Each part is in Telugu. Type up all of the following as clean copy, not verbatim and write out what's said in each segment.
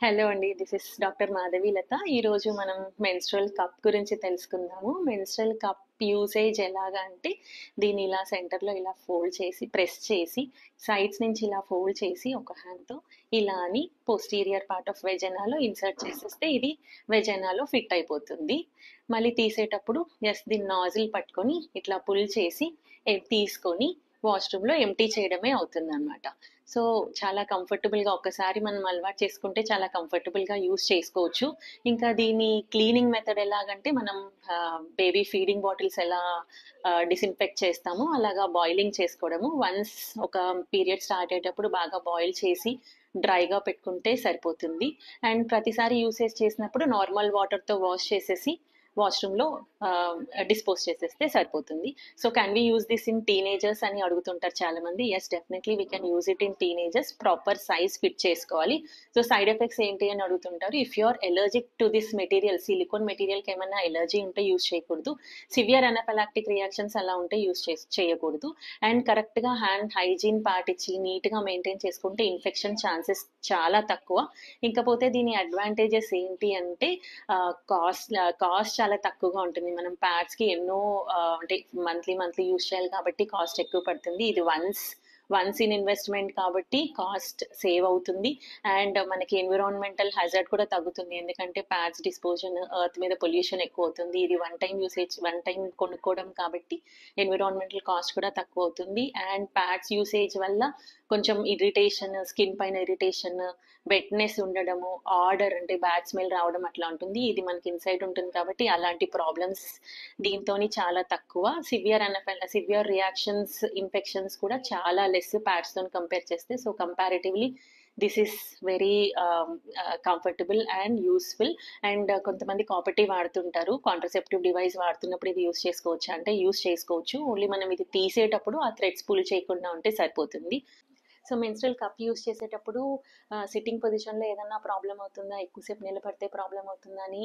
హలో అండి. This is doctor Madhavi Latha. ఈరోజు మనం మెన్స్ట్రువల్ కప్ గురించి తెలుసుకుందాము. మెన్స్ట్రువల్ కప్ యూసేజ్ ఎలాగా అంటే, దీన్ని ఇలా సెంటర్‌లో ఇలా ఫోల్డ్ చేసి, ప్రెస్ చేసి, సైడ్స్ నుంచి ఇలా ఫోల్డ్ చేసి ఒక హ్యాండ్‌తో ఇలా అని పోస్టీరియర్ పార్ట్ ఆఫ్ వెజైనాలో ఇన్సర్ట్ చేసేస్తే ఇది వెజైనాలో ఫిట్ అయిపోతుంది. మళ్ళీ తీసేటప్పుడు జస్ట్ దీన్ని నాజిల్ పట్టుకొని ఇట్లా పుల్ చేసి తీసుకొని వాష్‌రూమ్‌లో ఎంప్టీ చేయడమే అవుతుందనమాట. సో, చాలా కంఫర్టబుల్‌గా ఒక్కసారి మనం అలవాటు చేసుకుంటే చాలా కంఫర్టబుల్‌గా యూజ్ చేసుకోవచ్చు. ఇంకా దీని క్లీనింగ్ మెథడ్ ఎలాగంటే మనం బేబీ ఫీడింగ్ బాటిల్స్ ఎలా డిసిన్ఫెక్ట్ చేస్తామో అలాగా బాయిలింగ్ చేసుకోవడము. వన్స్ ఒక పీరియడ్ స్టార్ట్ అయ్యేటప్పుడు బాగా బాయిల్ చేసి డ్రైగా పెట్టుకుంటే సరిపోతుంది. అండ్ ప్రతిసారి యూసేజ్ చేసినప్పుడు నార్మల్ వాటర్‌తో వాష్ చేసేసి వాష్‌రూమ్‌లో డిస్పోజ్ చేసేస్తే సరిపోతుంది. So, can we use this in teenagers అని అడుగుతుంటారు చాలామంది. Yes, definitely we can use it in teenagers. Proper size fit చేసుకోవాలి. సో, సైడ్ ఎఫెక్ట్స్ ఏంటి అని అడుగుతుంటారు. If you are allergic to this material, silicone మెటీరియల్‌కి ఏమన్నా అలర్జీ ఉంటే యూజ్ చేయకూడదు. సివియర్ అనాఫిలాక్టిక్ రియాక్షన్స్ అలా ఉంటే చేయకూడదు. అండ్ కరెక్ట్‌గా హ్యాండ్ హైజీన్ పాటించి నీట్‌గా మెయింటైన్ చేసుకుంటే ఇన్ఫెక్షన్ ఛాన్సెస్ చాలా తక్కువ. ఇంకపోతే దీని అడ్వాంటేజెస్ ఏంటి అంటే కాస్ట్ చాలా తక్కువగా ఉంటుంది. మనం ప్యాడ్స్‌కి ఎన్నో అంటే మంత్లీ యూజ్ చేయాలి కాబట్టి కాస్ట్ ఎక్కువ పడుతుంది. ఇది వన్స్ ఇన్ ఇన్వెస్ట్‌మెంట్ కాబట్టి కాస్ట్ సేవ్ అవుతుంది. అండ్ మనకి ఎన్విరాన్మెంటల్ హజార్డ్ కూడా తగ్గుతుంది. ఎందుకంటే ప్యాడ్స్ డిస్పోజన్ ఎర్త్ మీద పొల్యూషన్ ఎక్కువ అవుతుంది. ఇది వన్ టైమ్ కొనుక్కోవడం కాబట్టి ఎన్విరాన్మెంటల్ కాస్ట్ కూడా తక్కువ అవుతుంది. అండ్ ప్యాడ్స్ యూసేజ్ వల్ల కొంచెం ఇరిటేషన్, స్కిన్ పైన ఇరిటేషన్, వెట్‌నెస్ ఉండడము, ఆర్డర్ అంటే బ్యాడ్ స్మెల్ రావడం అట్లా ఉంటుంది. ఇది మనకి ఇన్సైడ్ ఉంటుంది కాబట్టి అలాంటి ప్రాబ్లమ్స్ దీంతోని చాలా తక్కువ. సివియర్ రియాక్షన్స్, ఇన్ఫెక్షన్స్ కూడా చాలా లెస్ ప్యాడ్స్‌తోని కంపేర్ చేస్తే. So, comparatively this is very comfortable and useful. And కొంతమంది కాపర్టీ వాడుతుంటారు. కాంట్రసెప్టివ్ డివైస్ వాడుతున్నప్పుడు ఇది యూజ్ చేసుకోవచ్చా అంటే యూజ్ చేసుకోవచ్చు. ఓన్లీ మనం ఇది తీసేటప్పుడు ఆ థ్రెడ్స్ పుల్ చేయకుండా ఉంటే సరిపోతుంది. సో, మెన్స్ట్రువల్ కప్ యూజ్ చేసేటప్పుడు సిట్టింగ్ పొజిషన్‌లో ఏదన్నా ప్రాబ్లమ్ అవుతుందా? ఎక్కువసేపు నిలబడితే ప్రాబ్లమ్ అవుతుందా? అని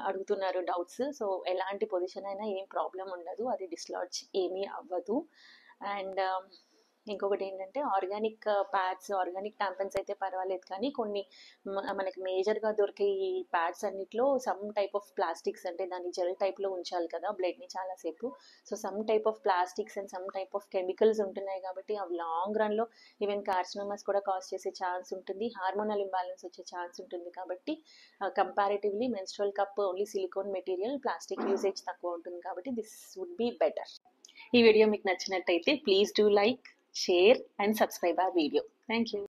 అడుగుతున్నారు డౌట్స్. సో, ఎలాంటి పొజిషన్ అయినా ఏం ప్రాబ్లమ్ ఉండదు. అది డిస్లాడ్జ్ ఏమీ అవ్వదు. అండ్ ఇంకొకటేంటంటే ఆర్గానిక్ ప్యాడ్స్, ఆర్గానిక్ టాంపన్స్ అయితే పర్వాలేదు కానీ కొన్ని మనకి మేజర్‌గా దొరికే ఈ ప్యాడ్స్ అన్నిట్లో సమ్ టైప్ ఆఫ్ ప్లాస్టిక్స్ అంటే దాన్ని జెల్ టైప్‌లో ఉంచాలి కదా! బ్లడ్‌ని చాలా సేపు. So, some type of plastics and some type of chemicals ఉంటున్నాయి కాబట్టి అవి లాంగ్ రన్‌లో ఈవెన్ కార్సినోమాస్ కూడా కాజ్ చేసే ఛాన్స్ ఉంటుంది. హార్మోనల్ ఇంబాలెన్స్ వచ్చే ఛాన్స్ ఉంటుంది కాబట్టి comparatively menstrual cup only silicon material, plastic usage తక్కువ ఉంటుంది కాబట్టి దిస్ వుడ్ బి బెటర్. ఈ వీడియో మీకు నచ్చినట్టయితే please do like, share and subscribe our video. Thank you.